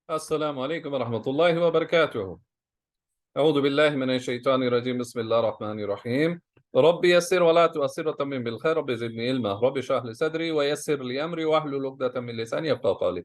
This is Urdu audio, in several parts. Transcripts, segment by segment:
السلام عليكم ورحمة الله وبركاته. أعوذ بالله من الشيطان الرجيم. بسم الله الرحمن الرحيم. رب يسر ولا تؤثر وتمم بالخير. رب زدني علما. رب اشرح لي صدري ويسر لي أمري واحلل عقدة من لساني يفقهوا قولي.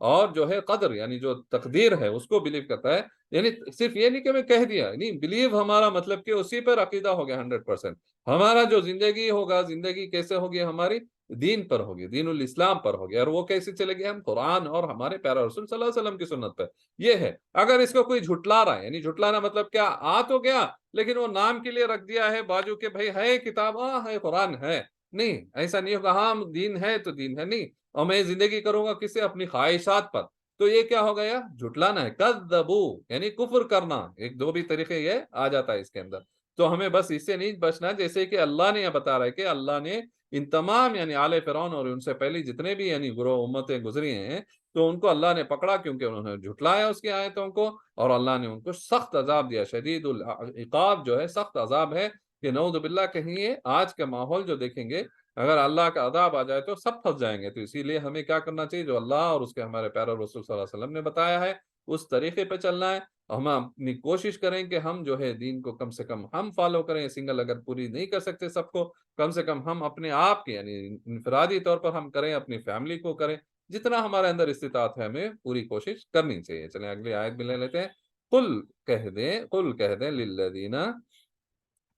اور جو ہے قدر یعنی جو تقدیر ہے اس کو بلیو کرتا ہے. یعنی صرف یہ نہیں کہ میں کہہ دیا, نہیں, بلیو ہمارا مطلب کہ اسی پر عقیدہ ہو گیا 100%. ہمارا جو زندگی ہوگا, زندگی کیسے ہوگی ہماری, دین پر ہوگی, دین الاسلام پر ہوگی. اور وہ کیسے چلے گی, ہم قرآن اور ہمارے پیارے رسول صلی اللہ علیہ وسلم کی سنت پر. یہ ہے. اگر اس کو کوئی جھٹلا رہا ہے, یعنی جھٹلانا مطلب کیا, آ تو گیا لیکن وہ نام کے لیے رکھ دیا ہے بازو کے, بھائی ہے کتاب, ہاں ہے قرآن ہے, نہیں ایسا نہیں ہوگا, ہاں دین ہے تو دین ہے, نہیں, اور میں زندگی کروں گا کس سے, اپنی خواہشات پر, تو یہ کیا ہو گیا, جھٹلانا ہے. کذبو یعنی کفر کرنا, ایک دو بھی طریقے یہ آ جاتا ہے اس کے اندر. تو ہمیں بس اس سے نہیں بچنا, جیسے کہ اللہ نے یہ بتا رہا ہے کہ اللہ نے ان تمام یعنی آل فرعون اور ان سے پہلے جتنے بھی یعنی گروہ امتیں گزری ہیں, تو ان کو اللہ نے پکڑا کیونکہ انہوں نے جھٹلایا اس کی آیتوں کو, اور اللہ نے ان کو سخت عذاب دیا. شدید العقاب جو ہے, سخت عذاب ہے. کہ نعوذ باللہ, کہیں یہ آج کا ماحول جو دیکھیں گے, اگر اللہ کا عذاب آ جائے تو سب پھنس جائیں گے. تو اسی لیے ہمیں کیا کرنا چاہیے, جو اللہ اور اس کے ہمارے پیارے رسول صلی اللہ علیہ وسلم نے بتایا ہے اس طریقے پہ چلنا ہے. ہم اپنی کوشش کریں کہ ہم جو ہے دین کو کم سے کم ہم فالو کریں. سنگل اگر پوری نہیں کر سکتے سب کو, کم سے کم ہم اپنے آپ کے یعنی انفرادی طور پر ہم کریں, اپنی فیملی کو کریں, جتنا ہمارے اندر استطاعت ہے ہمیں پوری کوشش کرنی چاہیے. چلیں اگلی آیت بھی لے لیتے ہیں. قل کہہ دیں للذین,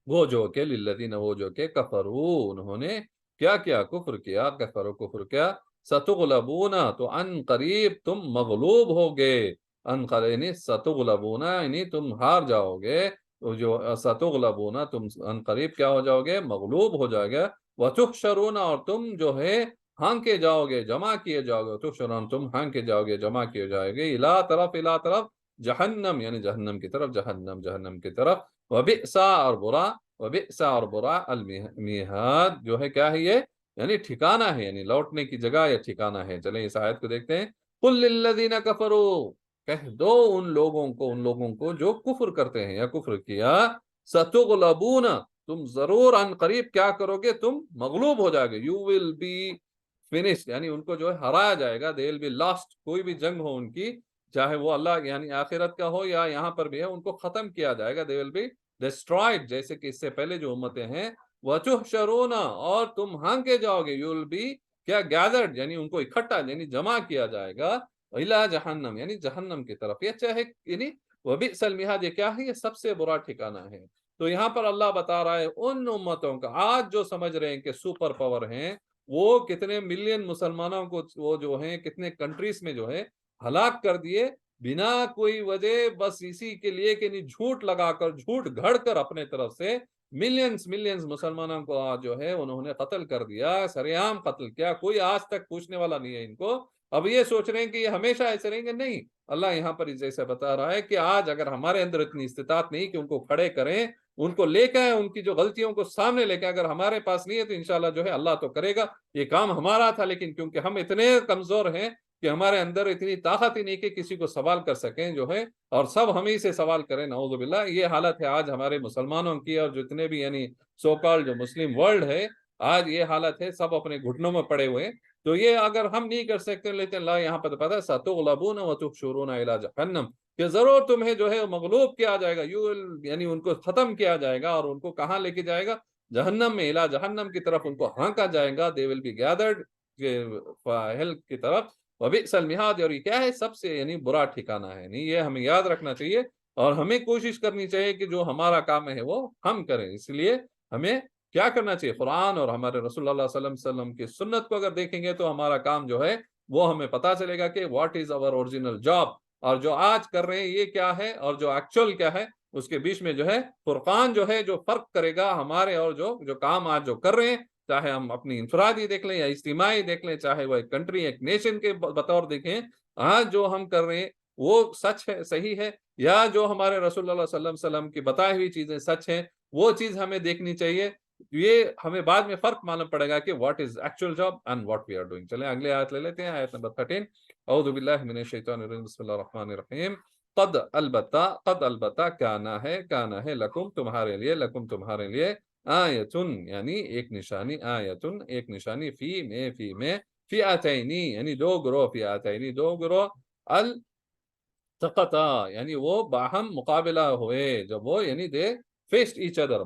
وہ جو کہ للذین, وہ جو کہ کفروا, انہوں نے کیا کیا, کفر کیا, کفر کیا, ستغلبون, تو ان قریب تم مغلوب ہوگے, ان قریب یعنی ستغلبون یعنی تم ہار جاؤ گے, جو ستغلبون تم ان قریب کیا ہو جاؤ گے, مغلوب ہو جاؤ گے, وتحشرون, اور تم جو ہے ہانکے جاؤ گے, جمع کیے جاؤ گے, تحشرون تم ہانکے جاؤ گے, جمع کیے جاؤ گے, الی طرف جہنم یعنی جہنم کی طرف, جہنم کی طرف, وبئسا اور برا, وبئسا اور برا, المیہاد جو ہے کیا ہے یہ, یعنی ٹھکانہ ہے, یعنی لوٹنے کی جگہ یا ٹھکانہ ہے. چلیں اس آیت کو دیکھتے ہیں. قل للذین کفروا, کہہ دو ان لوگوں کو جو کفر کرتے ہیں یا کفر کیا, ستغلبون, تم ضرور ان قریب کیا کرو گے, تم مغلوب ہو جاؤ گے, یو ول بی فنشڈ, یعنی ان کو جو ہے ہرایا جائے گا, دے ول بی لاسٹ, کوئی بھی جنگ ہو ان کی, چاہے وہ اللہ یعنی آخرت کا ہو یا یہاں پر بھی ہے, ان کو ختم کیا جائے گا, they will be destroyed, جیسے کہ اس سے پہلے جو امتیں ہیں. وَتُحْشَرُونَ, اور تم ہانکے جاؤ گے, you will be کیا gathered, یعنی ان کو اکٹھا یعنی جمع کیا جائے گا, اِلَى جہنم یعنی جہنم کی طرف. یہ چاہے یعنی وَبِئْسَ الْمِہَادُ, یہ کیا ہے, یہ سب سے برا ٹھکانہ ہے. تو یہاں پر اللہ بتا رہا ہے ان امتوں کا, آج جو سمجھ رہے ہیں کہ سپر پاور ہیں, وہ کتنے ملین مسلمانوں کو وہ جو ہیں کتنے کنٹریز میں جو ہے ہلاک کر دیے بنا کوئی وجہ, بس اسی کے لیے کہ نہیں جھوٹ لگا کر, جھوٹ گھڑ کر اپنے طرف سے ملینز مسلمانوں کو جو ہے انہوں نے قتل کر دیا, سریعام قتل کیا, کوئی آج تک پوچھنے والا نہیں ہے ان کو. اب یہ سوچ رہے ہیں کہ یہ ہمیشہ ایسے رہیں گے, نہیں, اللہ یہاں پر جیسے بتا رہا ہے کہ آج اگر ہمارے اندر اتنی استطاعت نہیں کہ ان کو کھڑے کریں, ان کو لے کے آئیں, ان کی جو غلطیوں کو سامنے لے کے, اگر ہمارے پاس نہیں ہے تو انشاءاللہ جو ہے اللہ تو کرے گا. یہ کام ہمارا تھا, لیکن کیونکہ ہم اتنے کمزور ہیں کہ ہمارے اندر اتنی طاقت ہی نہیں کہ کسی کو سوال کر سکیں جو ہے, اور سب ہمیں سے سوال کریں, نعوذ باللہ. یہ حالت ہے آج ہمارے مسلمانوں کی, اور جتنے بھی یعنی سو کال جو مسلم ورلڈ ہے, آج یہ حالت ہے, سب اپنے گھٹنوں میں پڑے ہوئے. تو یہ اگر ہم نہیں کر سکتے, لیکن اللہ یہاں پر پتا ہے ستغلبون وتحشرون الی جہنم, کہ ضرور تمہیں جو ہے مغلوب کیا جائے گا, یعنی ان کو ختم کیا جائے گا, اور ان کو کہاں لے کے جائے گا, جہنم میں, الی جہنم کی طرف ان کو ہانکا جائے گا, they will be gathered hell کی طرف. وبئس المہاد, اور یہ کیا ہے, سب سے یعنی برا ٹھکانہ ہے. نہیں, یہ ہمیں یاد رکھنا چاہیے, اور ہمیں کوشش کرنی چاہیے کہ جو ہمارا کام ہے وہ ہم کریں. اس لیے ہمیں کیا کرنا چاہیے, قرآن اور ہمارے رسول اللہ صلی اللہ علیہ وسلم کی سنت کو اگر دیکھیں گے تو ہمارا کام جو ہے وہ ہمیں پتا چلے گا کہ what is our original job, اور جو آج کر رہے ہیں یہ کیا ہے, اور جو ایکچوئل کیا ہے, اس کے بیچ میں جو ہے فرقان جو ہے, جو فرق کرے گا ہمارے اور جو کام آج جو کر رہے ہیں, چاہے ہم اپنی انفرادی دیکھ لیں یا اجتماعی دیکھ لیں, چاہے وہ ایک کنٹری ایک نیشن کے بطور دیکھیں, آج جو ہم کر رہے ہیں وہ سچ ہے, صحیح ہے, یا جو ہمارے رسول اللہ صلی اللہ علیہ وسلم کی بتائی ہوئی چیزیں سچ ہیں, وہ چیز ہمیں دیکھنی چاہیے. یہ ہمیں بعد میں فرق معلوم پڑے گا کہ what is actual job and what we are doing. چلیں اگلے آیت لے لیتے ہیں, آیت نمبر 13. اعوذ باللہ من الشیطان الرجیم, بسم اللہ الرحمن الرحیم. قد البتہ کانا ہے لکم تمہارے لیے, لکم تمہارے لیے, آیتن یعنی ایک نشانی, آیتن ایک نشانی, فی میں فئتینی یعنی دو گروہ, فئتینی دو گروہ, التقطا یعنی وہ باہم مقابلہ ہوئے, جب وہ یعنی دے faced each other,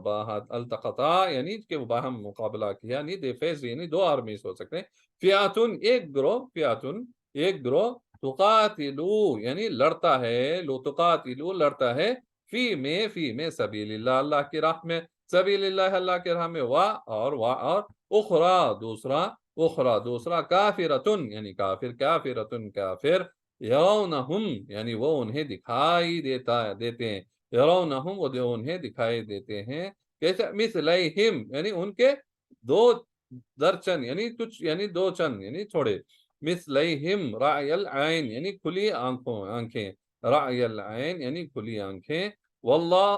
التقطا یعنی کہ وہ باہم مقابلہ کیا, یعنی دے faced یعنی دو آرمیز ہو سکتے ہیں. فئاتن ایک گروہ, فئاتن ایک گروہ, تقاتلو یعنی لڑتا ہے، لو تقاتلو لڑتا ہے، فی میں سبیل اللہ اللہ کی راہ میں، سبیل اللہ اللہ کی راہ میں، اور اخرى دوسرا کافرتن یعنی کافر، کافرتن کافر، یرونہم یعنی وہ انہیں دکھائی دیتے ہیں، یرونہم وہ انہیں دکھائی دیتے ہیں، کیسے مثلیہم یعنی ان کے دو درچن یعنی کچھ یعنی دو چند یعنی تھوڑے، مثلیہم رأی العین یعنی کھلی آنکھیں، رأی العین یعنی کھلی آنکھیں، واللہ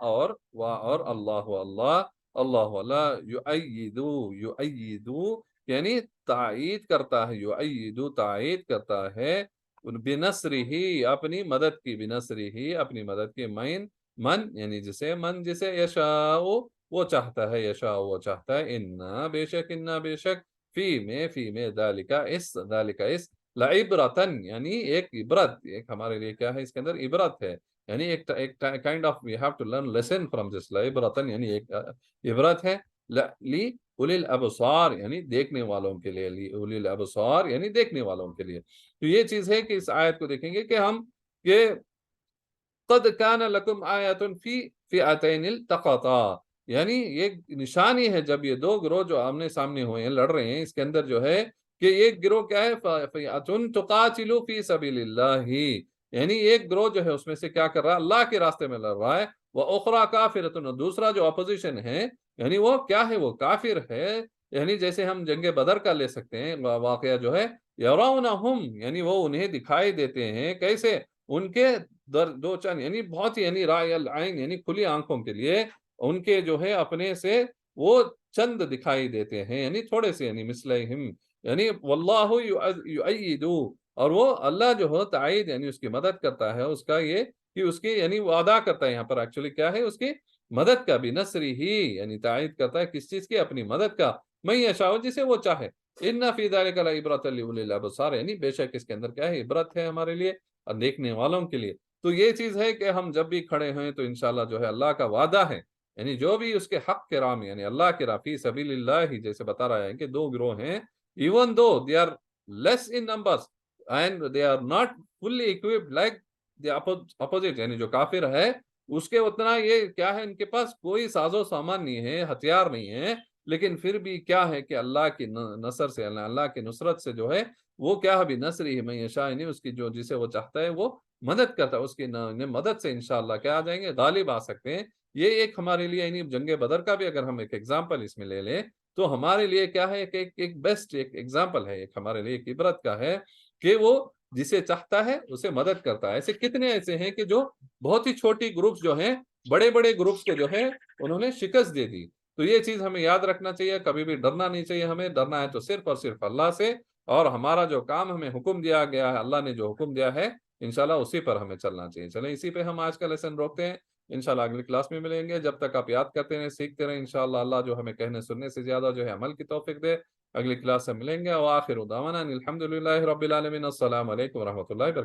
اور اللہ یؤیدو یعنی تائید کرتا ہے، یؤیدو تائید کرتا ہے، بنصرہ اپنی مدد کی، بنصرہ اپنی مدد کی، من یعنی جسے یشاء وہ چاہتا ہے، یشاء وہ چاہتا ہے، انا بے شک فی میں ذالک اس لعبرتن یعنی ایک عبرت، ایک ہمارے لیے کیا ہے اس کے اندر عبرت ہے، یعنی ایک kind of we have to learn lesson from this، لعبرتن یعنی ایک عبرت ہے، لی اولی الابصار یعنی دیکھنے والوں کے لیے، لی اولی الابصار یعنی دیکھنے والوں کے لیے۔ تو یہ چیز ہے کہ اس آیت کو دیکھیں گے کہ قد کان لکم آیت فی فئتین التقطا یعنی یہ نشانی ہے جب یہ دو گروہ جو آمنے سامنے ہوئے ہیں لڑ رہے ہیں، اس کے اندر جو ہے کہ ایک گروہ کیا ہے فئتن تقاتل فی سبیل اللہ یعنی ایک گروہ جو ہے اس میں سے کیا کر رہا ہے اللہ کے راستے میں لڑ رہا ہے، وَأُخْرَى كَافِرَةٌ دوسرا جو اپوزیشن ہے یعنی وہ کیا ہے وہ کافر ہے، یعنی جیسے ہم جنگ بدر کا لے سکتے ہیں واقعہ جو ہے، یرونہم یعنی وہ انہیں دکھائی دیتے ہیں، کیسے ان کے دو چند یعنی بہت ہی یعنی رائے العین یعنی کھلی آنکھوں کے لیے ان کے جو ہے اپنے سے وہ چند دکھائی دیتے ہیں، یعنی تھوڑے سے، یعنی مثلہم یعنی واللہ یؤیدو اور وہ اللہ جو ہے تائید یعنی اس کی مدد کرتا ہے، اس کا یہ کہ اس کی یعنی وہ ادا کرتا ہے، یہاں پر ایکچولی کیا ہے اس کی مدد کا، بنصری ہی یعنی تائید کرتا ہے کس چیز کی، اپنی مدد کا، من یشاء جسے وہ چاہے، ان فی ذلک لعبرۃ لاولی الابصار یعنی بے شک اس کے اندر کیا ہے عبرت ہے ہمارے لیے اور دیکھنے والوں کے لیے۔ تو یہ چیز ہے کہ ہم جب بھی کھڑے ہیں تو انشاءاللہ جو ہے اللہ کا وعدہ ہے، یعنی جو بھی اس کے حق کے راہ میں یعنی اللہ کے راہ فی سبیل اللہ ہی جیسے بتا رہا ہے کہ دو گروہ ہیں، even though they are less in numbers and they are not fully equipped like the opposite یعنی جو کافر ہے اس کے اتنا یہ کیا ہے ان کے پاس کوئی ساز و سامان نہیں ہے، ہتھیار نہیں ہے، لیکن پھر بھی کیا ہے کہ اللہ کی نصر سے اللہ کی نصرت سے جو ہے وہ کیا ہے بنصری ہے من یشاء یعنی اس کی جو جسے وہ چاہتا ہے وہ مدد کرتا ہے، اس کی مدد سے انشاءاللہ کیا آ جائیں گے غالب آ سکتے ہیں۔ یہ ایک ہمارے لیے یعنی جنگ بدر کا بھی اگر ہم ایک ایگزامپل اس میں لے لیں تو ہمارے لیے کیا ہے کہ ایک بیسٹ ایک ایگزامپل ہے، ایک ہمارے لیے ایک عبرت کا ہے کہ وہ جسے چاہتا ہے اسے مدد کرتا ہے۔ ایسے کتنے ایسے ہیں کہ جو بہت ہی چھوٹی گروپس جو ہیں بڑے بڑے گروپس کے جو ہیں انہوں نے شکست دے دی۔ تو یہ چیز ہمیں یاد رکھنا چاہیے، کبھی بھی ڈرنا نہیں چاہیے، ہمیں ڈرنا ہے تو صرف اور صرف اللہ سے، اور ہمارا جو کام ہمیں حکم دیا گیا ہے، اللہ نے جو حکم دیا ہے انشاءاللہ اسی پر ہمیں چلنا چاہیے۔ چلیں اسی پہ ہم آج کا لیسن روکتے ہیں، انشاءاللہ اگلی کلاس میں ملیں گے، جب تک آپ یاد کرتے رہیں سیکھتے رہیں، انشاءاللہ اللہ جو ہمیں کہنے سننے سے زیادہ جو ہے عمل کی توفیق دے۔ اگلی کلاس سے ملیں گے، وآخر دعوانا الحمدللہ رب العالمین، السلام علیکم ورحمۃ اللہ وبرکاتہ۔